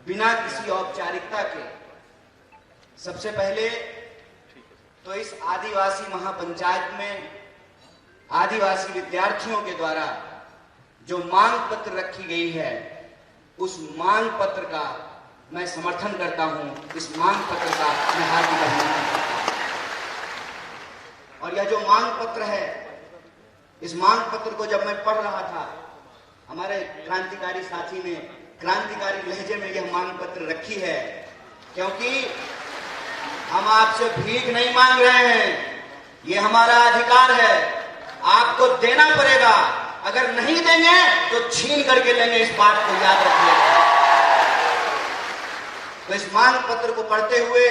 बिना किसी औपचारिकता के सबसे पहले तो इस आदिवासी महापंचायत में आदिवासी विद्यार्थियों के द्वारा जो मांग पत्र रखी गई है, उस मांग पत्र का मैं समर्थन करता हूं। इस मांग पत्र का मैं हार्दिक अभिनंदन करता हूं। और यह जो मांग पत्र है, इस मांग पत्र को जब मैं पढ़ रहा था, हमारे क्रांतिकारी साथी ने क्रांतिकारी लहजे में यह मांग पत्र रखी है, क्योंकि हम आपसे भीख नहीं मांग रहे हैं, ये हमारा अधिकार है, आपको देना पड़ेगा। अगर नहीं देंगे तो छीन करके लेंगे, इस बात को याद रखिए। तो इस मांग पत्र को पढ़ते हुए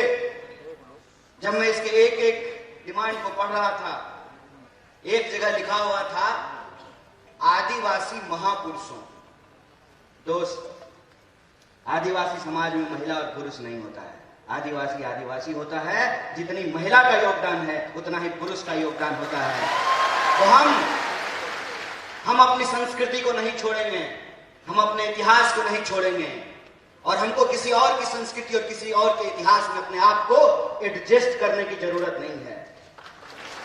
जब मैं इसके एक एक डिमांड को पढ़ रहा था, एक जगह लिखा हुआ था आदिवासी महापुरुषों। दोस्त, आदिवासी समाज में महिला और पुरुष नहीं होता है। आदिवासी आदिवासी होता है। जितनी महिला का योगदान है उतना ही पुरुष का योगदान होता है। तो हम अपनी संस्कृति को नहीं छोड़ेंगे, हम अपने इतिहास को नहीं छोड़ेंगे, और हमको किसी और की संस्कृति और किसी और के इतिहास में अपने आप को एडजस्ट करने की जरूरत नहीं है।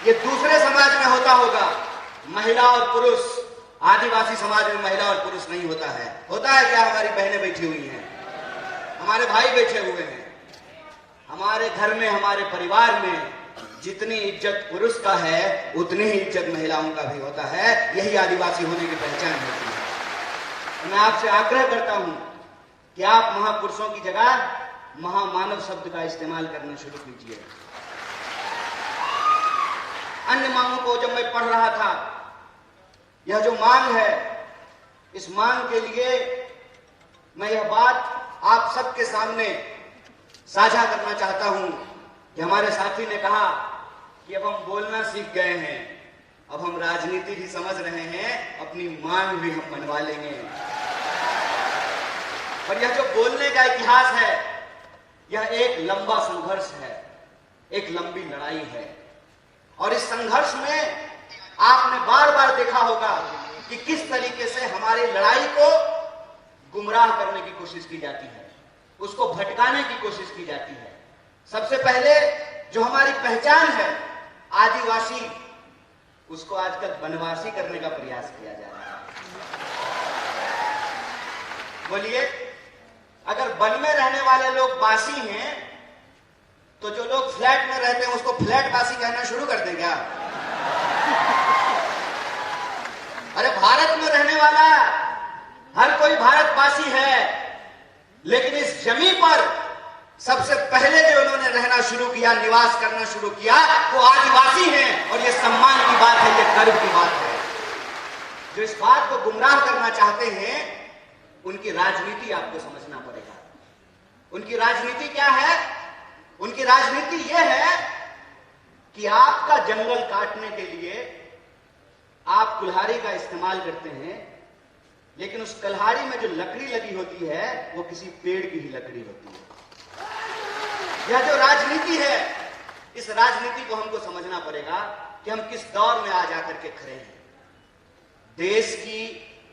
ये दूसरे समाज में होता होगा, महिला और पुरुष। आदिवासी समाज में महिला और पुरुष नहीं होता है। होता है क्या? हमारी बहनें बैठी हुई हैं, हमारे भाई बैठे हुए हैं। हमारे घर में, हमारे परिवार में जितनी इज्जत पुरुष का है उतनी ही इज्जत महिलाओं का भी होता है। यही आदिवासी होने की पहचान होती है। मैं आपसे आग्रह करता हूं कि आप महापुरुषों की जगह महामानव शब्द का इस्तेमाल करना शुरू कीजिए। अन्य मांगों को जब मैं पढ़ रहा था, यह जो मांग है, इस मांग के लिए मैं यह बात आप सबके सामने साझा करना चाहता हूं कि हमारे साथी ने कहा कि अब हम बोलना सीख गए हैं, अब हम राजनीति भी समझ रहे हैं, अपनी मांग भी हम मनवा लेंगे। और यह जो बोलने का इतिहास है, यह एक लंबा संघर्ष है, एक लंबी लड़ाई है। और इस संघर्ष में आपने बार बार देखा होगा कि किस तरीके से हमारी लड़ाई को गुमराह करने की कोशिश की जाती है, उसको भटकाने की कोशिश की जाती है। सबसे पहले जो हमारी पहचान है आदिवासी, उसको आजकल वनवासी करने का प्रयास किया जा रहा है। बोलिए, अगर वन में रहने वाले लोग वासी हैं तो जो लोग फ्लैट में रहते हैं उसको फ्लैट वासी कहना शुरू कर दें क्या? अरे भारत में रहने वाला हर कोई भारतवासी है, लेकिन इस जमीन पर सबसे पहले जो उन्होंने रहना शुरू किया, निवास करना शुरू किया, वो आदिवासी हैं। और ये सम्मान की बात है, ये गर्व की बात है। जो इस बात को गुमराह करना चाहते हैं, उनकी राजनीति आपको समझना पड़ेगा। उनकी राजनीति क्या है? उनकी राजनीति यह है कि आपका जंगल काटने के लिए आप कुल्हाड़ी का इस्तेमाल करते हैं, लेकिन उस कुल्हाड़ी में जो लकड़ी लगी होती है वो किसी पेड़ की ही लकड़ी होती है। यह जो राजनीति है, इस राजनीति को हमको समझना पड़ेगा कि हम किस दौर में आ जाकर के खड़े हैं। देश की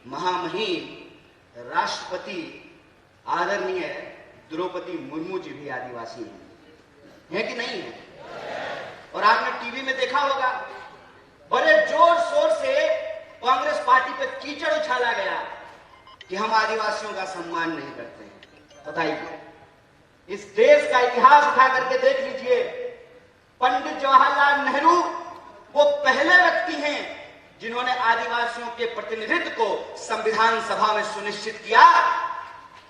महामहिम राष्ट्रपति आदरणीय द्रौपदी मुर्मू जी भी आदिवासी हैं, कि नहीं है? और आपने टीवी में देखा होगा, बड़े जोर शोर से कांग्रेस पार्टी पे कीचड़ उछाला गया कि हम आदिवासियों का सम्मान नहीं करते हैं। बताइए, इस देश का इतिहास उठा करके देख लीजिए। पंडित जवाहरलाल नेहरू वो पहले व्यक्ति हैं जिन्होंने आदिवासियों के प्रतिनिधित्व को संविधान सभा में सुनिश्चित किया,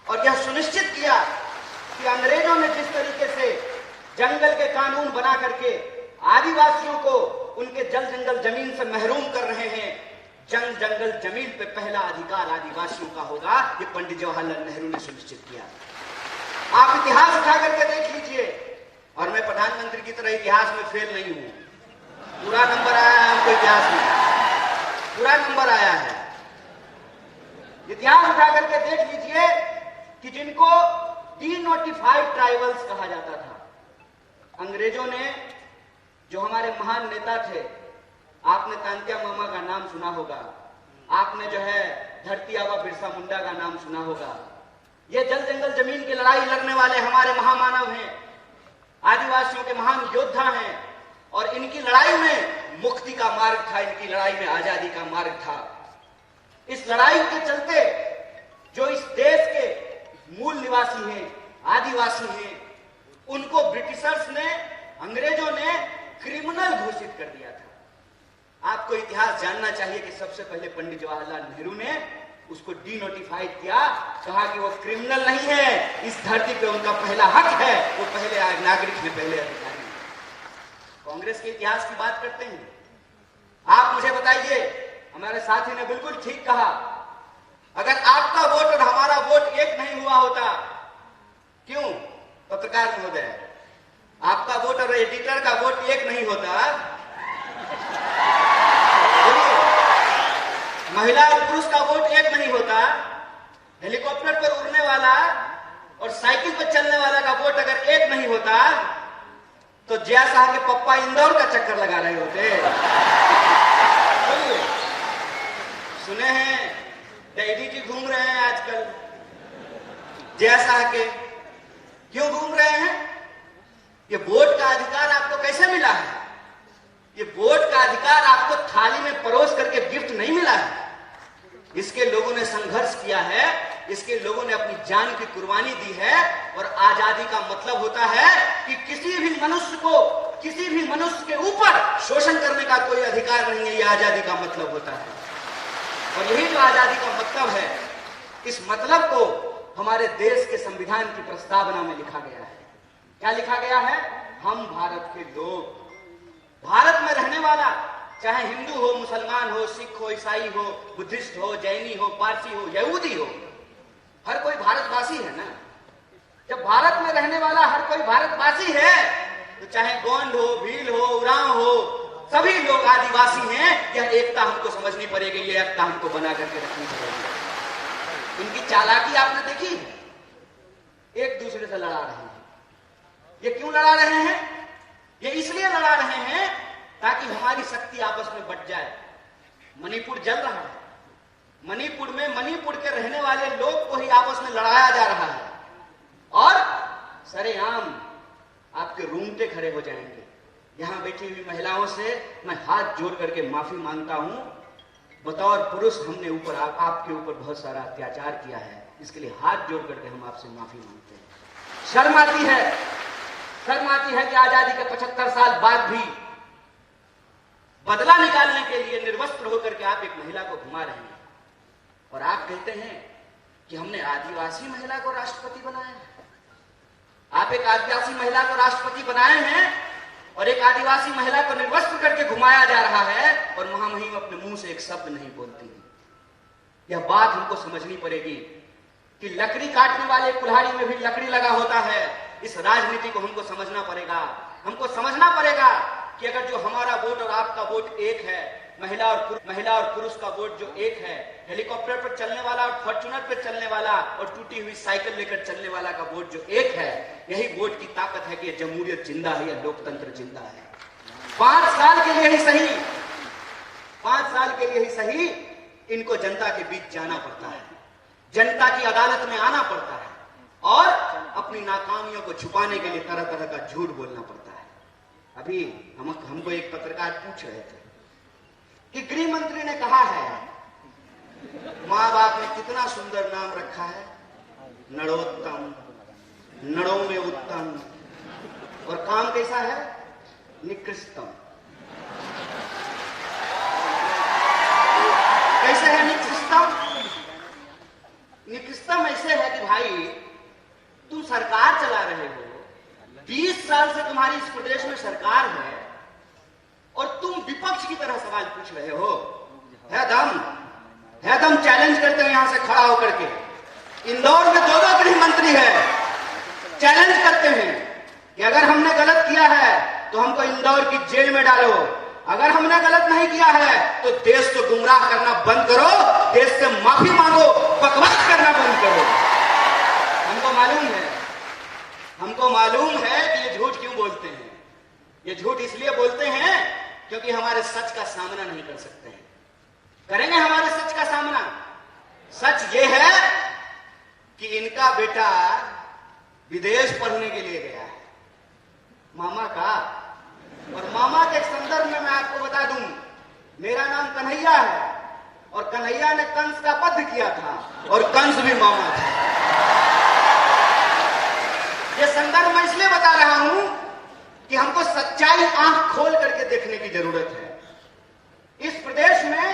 और यह सुनिश्चित किया कि अंग्रेजों ने जिस तरीके से जंगल के कानून बना करके आदिवासियों को उनके जल जंगल जमीन से महरूम कर रहे हैं, जंगल जमीन पे पहला अधिकार आदिवासियों का होगा, ये पंडित जवाहरलाल नेहरू ने सुनिश्चित किया। आप इतिहास उठा करके देख लीजिए। और मैं प्रधानमंत्री की तरह इतिहास में फेल नहीं हूं, पूरा नंबर आया है हमको, इतिहास में पूरा नंबर आया है। इतिहास उठा करके देख लीजिए कि जिनको डीनोटिफाइड ट्राइबल्स कहा जाता था, अंग्रेजों ने, जो हमारे महान नेता थे, आपने तांत्या मामा का नाम सुना होगा, आपने जो है धरती आबा बिरसा मुंडा का नाम सुना होगा, ये जल जंगल जमीन की लड़ाई लड़ने वाले हमारे महामानव हैं, आदिवासियों के महान योद्धा हैं, और इनकी लड़ाई में मुक्ति का मार्ग था, इनकी लड़ाई में आजादी का मार्ग था। इस लड़ाई के चलते जो इस देश के मूल निवासी हैं, आदिवासी हैं, उनको ब्रिटिशर्स ने, अंग्रेजों ने क्रिमिनल घोषित कर दिया था। आपको इतिहास जानना चाहिए कि सबसे पहले पंडित जवाहरलाल नेहरू ने उसको डीनोटिफाइड किया, कहा कि वो क्रिमिनल नहीं है, इस धरती पे उनका पहला हक है, वो पहले नागरिक है, पहले अधिकारी है। कांग्रेस के इतिहास की बात करते हैं। आप मुझे बताइए, हमारे साथी ने बिल्कुल ठीक कहा, अगर आपका वोट और हमारा वोट एक नहीं हुआ होता, क्यों पत्रकार महोदय, आपका वोट और एडिटर का वोट एक नहीं होता, महिला और पुरुष का वोट एक नहीं होता, हेलीकॉप्टर पर उड़ने वाला और साइकिल पर चलने वाला का वोट अगर एक नहीं होता, तो जया साहब के पप्पा इंदौर का चक्कर लगा रहे होते। सुने हैं डैडी जी घूम रहे हैं आजकल जया साहब के, क्यों घूम रहे हैं? ये वोट का अधिकार आपको कैसे मिला है? ये वोट का अधिकार आपको थाली में परोस करके गिफ्ट नहीं मिला है। इसके लोगों ने संघर्ष किया है, इसके लोगों ने अपनी जान की कुर्बानी दी है। और आजादी का मतलब होता है कि किसी भी मनुष्य को, किसी भी मनुष्य के ऊपर शोषण करने का कोई अधिकार नहीं है। यह आजादी का मतलब होता है, और यही जो आजादी का मतलब है, इस मतलब को हमारे देश के संविधान की प्रस्तावना में लिखा गया है। क्या लिखा गया है? हम भारत के लोग, भारत में रहने वाला, चाहे हिंदू हो, मुसलमान हो, सिख हो, ईसाई हो, बुद्धिस्ट हो, जैनी हो, पारसी हो, यहूदी हो, हर कोई भारतवासी है ना। जब भारत में रहने वाला हर कोई भारतवासी है, तो चाहे गोंड हो, भील हो, उरांव हो, सभी लोग आदिवासी हैं। यह एकता हमको समझनी पड़ेगी, यह एकता हमको बना करके रखनी पड़ेगी। इनकी चालाकी आपने देखी, एक दूसरे से लड़ा रहे हैं। ये क्यों लड़ा रहे हैं? ये इसलिए लड़ा रहे हैं ताकि हमारी शक्ति आपस में बट जाए। मणिपुर जल रहा है, मणिपुर में मणिपुर के रहने वाले लोग को ही आपस में लड़ाया जा रहा है, और सरेआम आपके रूंगटे खड़े हो जाएंगे। यहां बैठी हुई महिलाओं से मैं हाथ जोड़ करके माफी मांगता हूं। बतौर पुरुष हमने ऊपर आपके ऊपर बहुत सारा अत्याचार किया है, इसके लिए हाथ जोड़ करके हम आपसे माफी मांगते हैं। शर्म आती है, शर्म आती है कि आजादी के 75 साल बाद भी बदला निकालने के लिए निर्वस्त्र होकर के आप एक महिला को घुमा रहे हैं, और आप कहते हैं कि हमने आदिवासी महिला को राष्ट्रपति बनाया है। आप एक आदिवासी महिला को राष्ट्रपति बनाए हैं और एक आदिवासी महिला को निर्वस्त्र करके घुमाया जा रहा है, और महामहिम अपने मुंह से एक शब्द नहीं बोलती है। यह बात हमको समझनी पड़ेगी कि लकड़ी काटने वाले कुल्हाड़ी में भी लकड़ी लगा होता है। इस राजनीति को हमको समझना पड़ेगा। हमको समझना पड़ेगा कि अगर जो हमारा वोट और आपका वोट एक है, महिला और पुरुष का वोट जो एक है, हेलीकॉप्टर पर चलने वाला और फॉर्च्यूनर पर चलने वाला और टूटी हुई साइकिल लेकर चलने वाला का वोट जो एक है, यही वोट की ताकत है कि जमहूरियत जिंदा है या लोकतंत्र जिंदा है। 5 साल के लिए ही सही, 5 साल के लिए ही सही, इनको जनता के बीच जाना पड़ता है, जनता की अदालत में आना पड़ता है, और अपनी नाकामियों को छुपाने के लिए तरह तरह का झूठ बोलना पड़ता है। अभी हमको एक पत्रकार पूछ रहे थे कि गृह मंत्री ने कहा है, माँ बाप ने कितना सुंदर नाम रखा है, नरोत्तम, नड़ों में उत्तम, और काम कैसा है, निकृष्टम। कैसे है निकृष्टम? निकृष्टम ऐसे है कि भाई तुम सरकार चला रहे हो, 20 साल से तुम्हारी इस प्रदेश में सरकार है, और तुम विपक्ष की तरह सवाल पूछ रहे हो। है दम चैलेंज करते हैं यहां से खड़ा होकर के। इंदौर में 2 गृह मंत्री है, चैलेंज करते हैं कि अगर हमने गलत किया है तो हमको इंदौर की जेल में डालो, अगर हमने गलत नहीं किया है तो देश को गुमराह करना बंद करो, देश से माफी मांगो, बकवास करना बंद करो। हमको मालूम है कि ये झूठ क्यों बोलते हैं। ये झूठ इसलिए बोलते हैं क्योंकि हमारे सच का सामना नहीं कर सकते हैं। करेंगे हमारे सच का सामना। सच ये है कि इनका बेटा विदेश पढ़ने के लिए गया है, मामा का। और मामा के संदर्भ में मैं आपको बता दूं, मेरा नाम कन्हैया है और कन्हैया ने कंस का वध किया था और कंस भी मामा था। ये संदर्भ मैं इसलिए बता रहा हूं कि हमको सच्चाई आंख खोल करके देखने की जरूरत है। इस प्रदेश में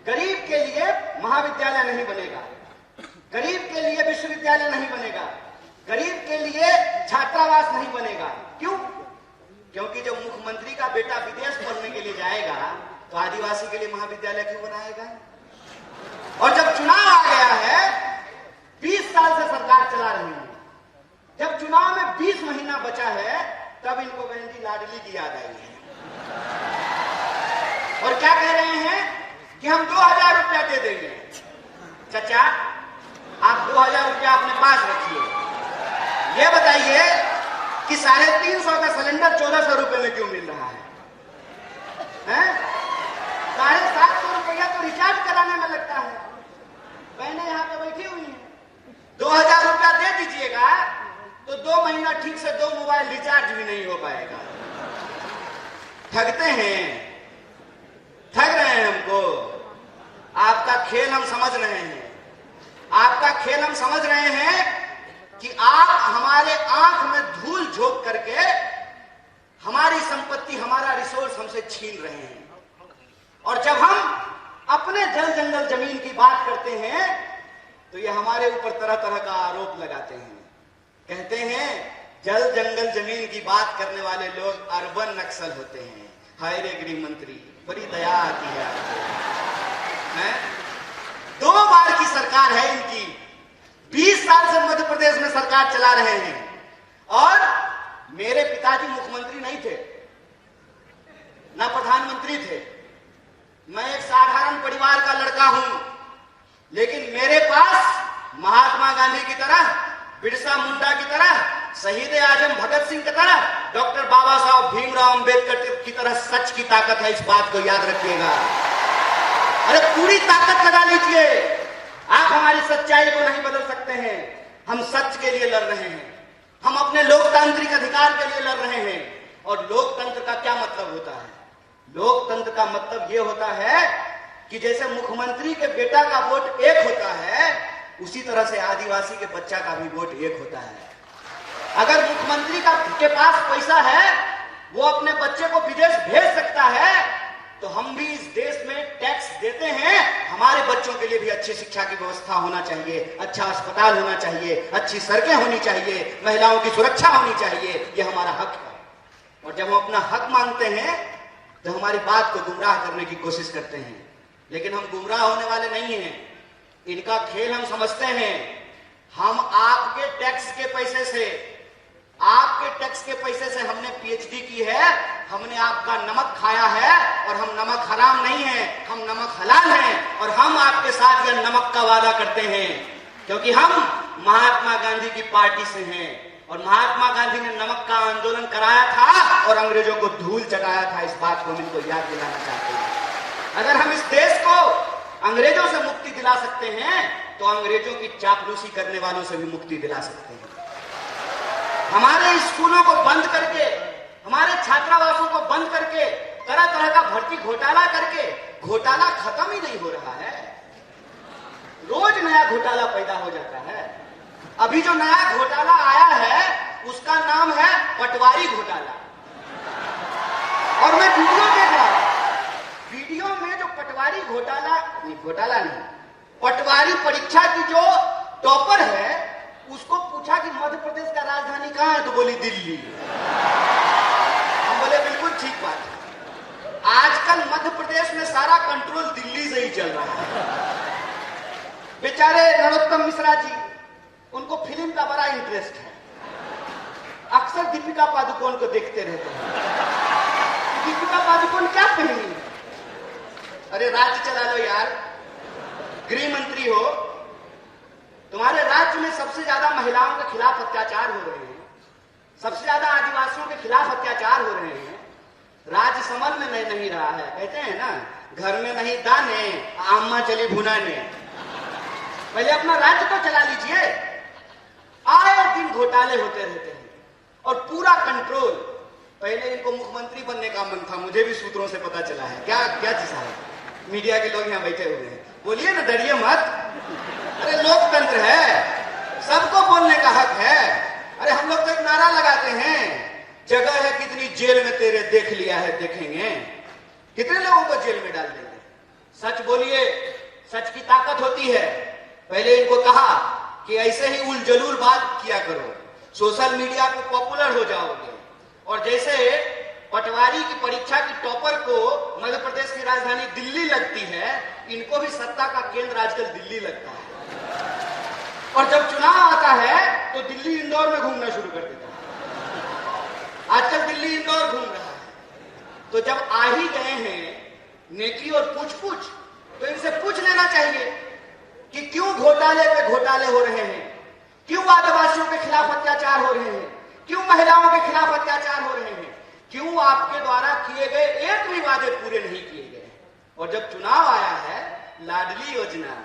गरीब के लिए महाविद्यालय नहीं बनेगा, गरीब के लिए विश्वविद्यालय नहीं बनेगा, गरीब के लिए छात्रावास नहीं बनेगा। क्यों? क्योंकि जब मुख्यमंत्री का बेटा विदेश पढ़ने के लिए जाएगा तो आदिवासी के लिए महाविद्यालय क्यों बनाएगा? और जब चुनाव आ गया है, 20 साल से सरकार चला रही है, जब चुनाव में 20 महीना बचा है, तब इनको बहन जी लाडली की याद आई है और क्या कह रहे हैं कि हम 2000 रुपया दे देंगे। चाचा, आप 2000 रुपया अपने पास रखिए। ये बताइए कि 350 का सिलेंडर 1400 रुपए में क्यों मिल रहा है? 750 रुपया तो रिचार्ज कराने में लगता है। बहनें यहाँ पे बैठी हुई हैं, 2000 रुपया दे दीजिएगा तो 2 महीना ठीक से 2 मोबाइल रिचार्ज भी नहीं हो पाएगा। ठगते हैं, ठग रहे हैं हमको। आपका खेल हम समझ रहे हैं, आपका खेल हम समझ रहे हैं कि आप हमारे आंख में धूल झोंक करके हमारी संपत्ति, हमारा रिसोर्स हमसे छीन रहे हैं। और जब हम अपने जल जंगल जमीन की बात करते हैं तो ये हमारे ऊपर तरह तरह का आरोप लगाते हैं। कहते हैं जल जंगल जमीन की बात करने वाले लोग अर्बन नक्सल होते हैं। हाय रे गृह मंत्री, बड़ी दया आती है आपको। 2 बार की सरकार है इनकी, 20 साल से मध्य प्रदेश में सरकार चला रहे हैं और मेरे पिताजी मुख्यमंत्री नहीं थे, ना प्रधानमंत्री थे। मैं एक साधारण परिवार का लड़का हूं, लेकिन मेरे पास महात्मा गांधी की तरह, बिरसा मुंडा की तरह, शहीद आजम भगत सिंह की तरह, डॉक्टर बाबा साहब भीमराव अंबेडकर की तरह सच की ताकत है। इस बात को याद रखिएगा। अरे पूरी ताकत लगा लीजिए। आप हमारी सच्चाई को नहीं बदल सकते हैं। हम सच के लिए लड़ रहे हैं, हम अपने लोकतांत्रिक अधिकार के लिए लड़ रहे हैं। और लोकतंत्र का क्या मतलब होता है? लोकतंत्र का मतलब यह होता है कि जैसे मुख्यमंत्री के बेटा का वोट एक होता है, उसी तरह से आदिवासी के बच्चा का भी वोट एक होता है। अगर मुख्यमंत्री के पास पैसा है, वो अपने बच्चे को विदेश भेज सकता है, तो हम भी इस देश में टैक्स देते हैं। हमारे बच्चों के लिए भी अच्छी शिक्षा की व्यवस्था होना चाहिए, अच्छा अस्पताल होना चाहिए, अच्छी सड़कें होनी चाहिए, महिलाओं की सुरक्षा होनी चाहिए। यह हमारा हक है। और जब हम अपना हक मांगते हैं तो हमारी बात को गुमराह करने की कोशिश करते हैं, लेकिन हम गुमराह होने वाले नहीं हैं। इनका खेल हम समझते हैं। हम आपके टैक्स के पैसे से, आपके टैक्स के पैसे से हमने पीएचडी की है, हमने आपका नमक खाया है और हम नमक हराम नहीं है, हम नमक हलाल हैं। और हम आपके साथ यह नमक का वादा करते हैं क्योंकि हम महात्मा गांधी की पार्टी से हैं और महात्मा गांधी ने नमक का आंदोलन कराया था और अंग्रेजों को धूल चटाया था। इस बात को हम इनको याद दिलाना चाहते हैं। अगर हम इस देश को अंग्रेजों से मुक्ति दिला सकते हैं तो अंग्रेजों की चापलूसी करने वालों से भी मुक्ति दिला सकते हैं। हमारे स्कूलों को बंद करके, हमारे छात्रावासों को बंद करके, तरह तरह का भर्ती घोटाला करके, घोटाला खत्म ही नहीं हो रहा है। रोज नया घोटाला पैदा हो जाता है। अभी जो नया घोटाला आया है उसका नाम है पटवारी घोटाला। और मैं वीडियो देख रहा हूं, वीडियो में जो पटवारी घोटाला नहीं, पटवारी परीक्षा की जो टॉपर है, उसको पूछा कि मध्य प्रदेश का राजधानी कहां है, तो बोली दिल्ली। हम बोले बिल्कुल ठीक बात है। आजकल मध्य प्रदेश में सारा कंट्रोल दिल्ली से ही चल रहा है। बेचारे नरोत्तम मिश्रा जी, उनको फिल्म का बड़ा इंटरेस्ट है, अक्सर दीपिका पादुकोण को देखते रहते हैं। दीपिका पादुकोण क्या पहनी है? अरे राज्य चला लो यार, गृह मंत्री हो, तुम्हारे राज्य में सबसे ज्यादा महिलाओं के खिलाफ अत्याचार हो रहे हैं, सबसे ज्यादा आदिवासियों के खिलाफ अत्याचार हो रहे हैं। राज्य समझ में नहीं रहा है। कहते हैं ना, घर में नहीं दाने, अम्मा चली भुनाने। पहले अपना राज्य तो चला लीजिए। घोटाले होते रहते हैं और पूरा कंट्रोल। पहले इनको मुख्यमंत्री बनने का मन था, मुझे भी सूत्रों से पता चला है। क्या क्या चीज है? मीडिया के लोग यहाँ बैठे हुए हैं, बोलिए ना, डरिए मत। अरे लोकतंत्र है, सबको बोलने का हक है। अरे हम लोग तो एक नारा लगाते हैं, जगह है कितनी जेल में तेरे, देख लिया है देखेंगे। कितने लोगों को जेल में डाल देंगे? सच बोलिए, सच की ताकत होती है। पहले इनको कहा कि ऐसे ही उलझलूल बात किया करो, सोशल मीडिया पे पॉपुलर हो जाओगे। और जैसे पटवारी की परीक्षा की टॉपर को मध्य प्रदेश की राजधानी दिल्ली लगती है, इनको भी सत्ता का केंद्र आजकल दिल्ली लगता है। और जब चुनाव आता है तो दिल्ली इंदौर में घूमना शुरू कर देता है। आजकल दिल्ली इंदौर घूम रहा है। तो जब आ ही गए हैं नेकी और पूछ तो इनसे पूछ लेना चाहिए कि क्यों घोटाले पे घोटाले हो रहे हैं, क्यों आदिवासियों के खिलाफ अत्याचार हो रहे हैं, क्यों महिलाओं के खिलाफ अत्याचार हो रहे हैं, क्यों आपके द्वारा किए गए एक भी वादे पूरे नहीं किए गए। और जब चुनाव आया है, लाडली योजना,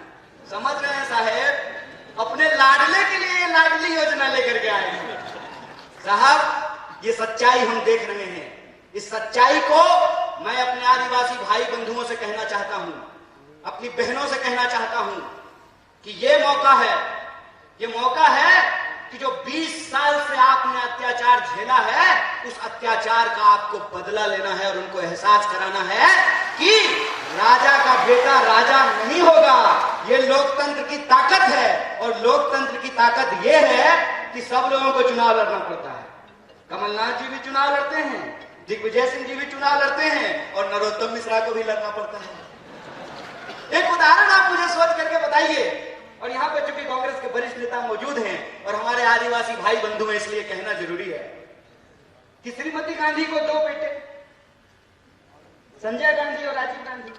समझ रहे हैं साहेब, अपने लाडले के लिए लाडली योजना लेकर के आए हैं साहब। ये सच्चाई हम देख रहे हैं। इस सच्चाई को मैं अपने आदिवासी भाई बंधुओं से कहना चाहता हूं, अपनी बहनों से कहना चाहता हूं कि ये मौका है कि जो 20 साल से आपने अत्याचार झेला है, उस अत्याचार का आपको बदला लेना है और उनको एहसास कराना है कि राजा का बेटा राजा नहीं होगा। ये लोकतंत्र की ताकत है। और लोकतंत्र की ताकत ये है कि सब लोगों को चुनाव लड़ना पड़ता है। कमलनाथ जी भी चुनाव लड़ते हैं, दिग्विजय सिंह जी भी चुनाव लड़ते हैं, और नरोत्तम मिश्रा को भी लड़ना पड़ता है। एक उदाहरण आप मुझे सोच करके बताइए। और यहाँ पे चूंकि कांग्रेस के वरिष्ठ नेता मौजूद हैं और हमारे आदिवासी भाई बंधु हैं, इसलिए कहना जरूरी है कि श्रीमती गांधी को 2 बेटे, संजय गांधी और राजीव गांधी,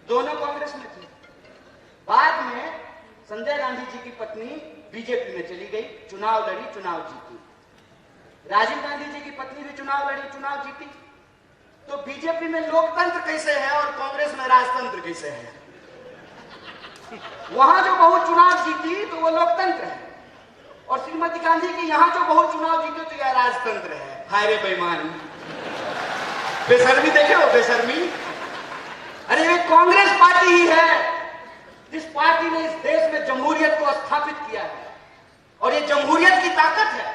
दोनों कांग्रेस में थे। बाद में संजय गांधी जी की पत्नी बीजेपी में चली गई, चुनाव लड़ी, चुनाव जीती। राजीव गांधी जी की पत्नी भी चुनाव लड़ी, चुनाव जीती। तो बीजेपी में लोकतंत्र कैसे है और कांग्रेस में राजतंत्र कैसे है? वहां जो बहु चुनाव जीती तो वो लोकतंत्र है, और श्रीमती गांधी की यहां जो बहु चुनाव जीती तो यह राजतंत्र है। हाय रे बेईमान, बेशर्मी देखे हो, बेशर्मी। अरे ये कांग्रेस पार्टी ही है जिस पार्टी ने इस देश में जमहूरियत को स्थापित किया है। और ये जमहूरियत की ताकत है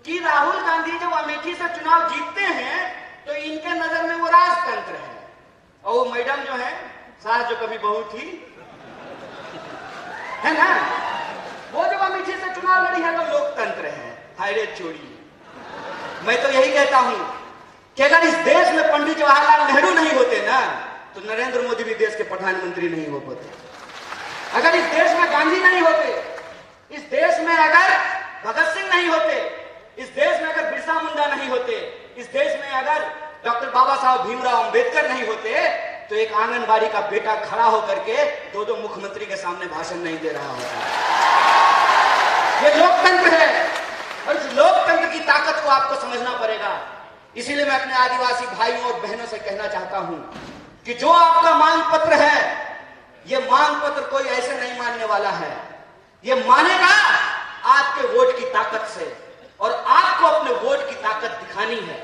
कि राहुल गांधी जब अमेठी से चुनाव जीतते हैं तो इनके नजर में वो राजतंत्र है, और वो मैडम जो है, सास जो कभी बहू थी, है ना, वो जब अमेठी से चुनाव लड़ी है तो लोकतंत्र है। हाय रे चोरी। मैं तो यही कहता हूं कि अगर इस देश में पंडित जवाहरलाल नेहरू नहीं होते ना, तो नरेंद्र मोदी भी देश के प्रधानमंत्री नहीं हो पाते। अगर इस देश में गांधी नहीं होते, इस देश में अगर भगत सिंह नहीं होते, इस देश में अगर बिरसा मुंडा नहीं होते, इस देश में अगर डॉक्टर बाबा साहब भीमराव अंबेडकर नहीं होते, तो एक आंगनबाड़ी का बेटा खड़ा होकर के 2 मुख्यमंत्री के सामने भाषण नहीं दे रहा होता। ये लोकतंत्र है, और इस लोकतंत्र की ताकत को आपको समझना पड़ेगा। इसीलिए मैं अपने आदिवासी भाइयों और बहनों से कहना चाहता हूं कि जो आपका मांग पत्र है, ये मांग पत्र कोई ऐसे नहीं मानने वाला है। ये मानेगा आपके वोट की ताकत से, और आपको अपने वोट की ताकत दिखानी है।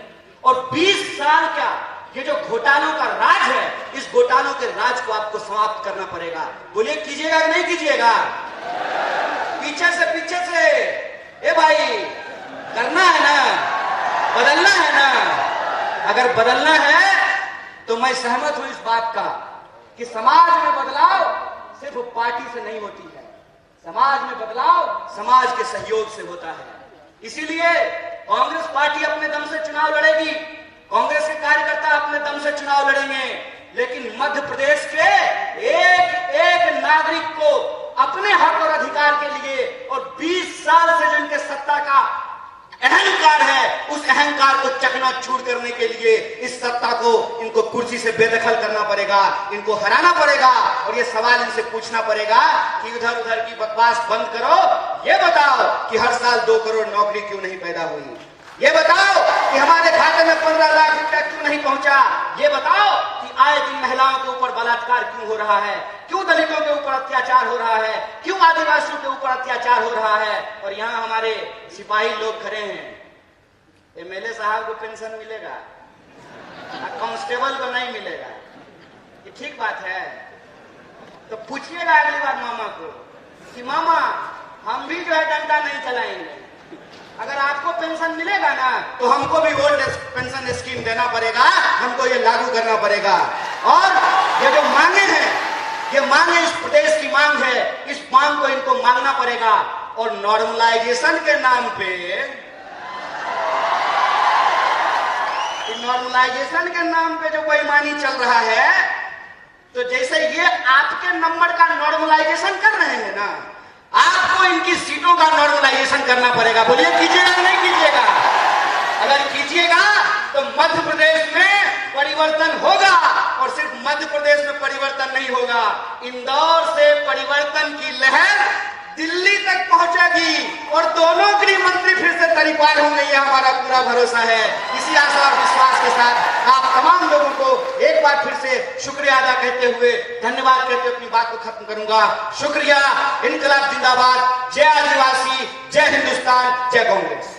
और 20 साल का ये जो घोटालों का राज है, इस घोटालों के राज को आपको समाप्त करना पड़ेगा। बोलिए, कीजिएगा कि नहीं कीजिएगा? पीछे से ए भाई, करना है ना, बदलना है ना। अगर बदलना है तो मैं सहमत हूं इस बात का कि समाज में बदलाव सिर्फ पार्टी से नहीं होती है, समाज में बदलाव समाज के सहयोग से होता है। इसीलिए कांग्रेस पार्टी अपने दम से चुनाव लड़ेगी, कांग्रेस के कार्यकर्ता अपने दम से चुनाव लड़ेंगे, लेकिन मध्य प्रदेश के एक एक नागरिक को अपने हक और अधिकार के लिए और 20 साल से जो इनके सत्ता का अहंकार है, उस अहंकार को चकनाचूर करने के लिए इस सत्ता को इनको कुर्सी से बेदखल करना पड़ेगा, इनको हराना पड़ेगा। और ये सवाल इनसे पूछना पड़ेगा कि उधर उधर की बकवास बंद करो, ये बताओ कि हर साल 2 करोड़ नौकरी क्यों नहीं पैदा हुई, ये बताओ कि हमारे खाते में 15 लाख रुपया क्यों नहीं पहुंचा, ये बताओ कि आए दिन महिलाओं के ऊपर बलात्कार क्यों हो रहा है, क्यों दलितों के ऊपर अत्याचार हो रहा है, क्यों आदिवासियों के ऊपर अत्याचार हो रहा है। और यहाँ हमारे सिपाही लोग खड़े हैं। एमएलए साहब को पेंशन मिलेगा, कांस्टेबल को नहीं मिलेगा, ये ठीक बात है। तो पूछिएगा अगली बार मामा को कि मामा हम भी जो है डंडा नहीं चलाएंगे, अगर आपको पेंशन मिलेगा ना तो हमको भी ओल्ड पेंशन स्कीम देना पड़ेगा, हमको ये लागू करना पड़ेगा। और ये जो मांगे हैं, ये मांगे इस प्रदेश की मांग है, इस मांग को इनको मांगना पड़ेगा। और नॉर्मलाइजेशन के नाम पे, नॉर्मलाइजेशन के नाम पे जो बेईमानी चल रहा है, तो जैसे ये आपके नंबर का नॉर्मलाइजेशन कर रहे हैं ना, आपको इनकी सीटों का नॉर्मलाइजेशन करना पड़ेगा। बोलिए कीजिएगा कि नहीं कीजिएगा? अगर कीजिएगा तो मध्य प्रदेश में परिवर्तन होगा। और सिर्फ मध्य प्रदेश में परिवर्तन नहीं होगा, इंदौर से परिवर्तन की लहर दिल्ली तक पहुंचेगी और दोनों गृह मंत्री फिर से तरीपार होंगे, ये हमारा पूरा भरोसा है। इसी आशा और विश्वास के साथ आप तमाम लोगों को एक बार फिर से शुक्रिया अदा करते हुए, धन्यवाद कहते हुए अपनी बात को खत्म करूंगा। शुक्रिया। इनकलाब जिंदाबाद। जय आदिवासी, जय हिंदुस्तान, जय कांग्रेस।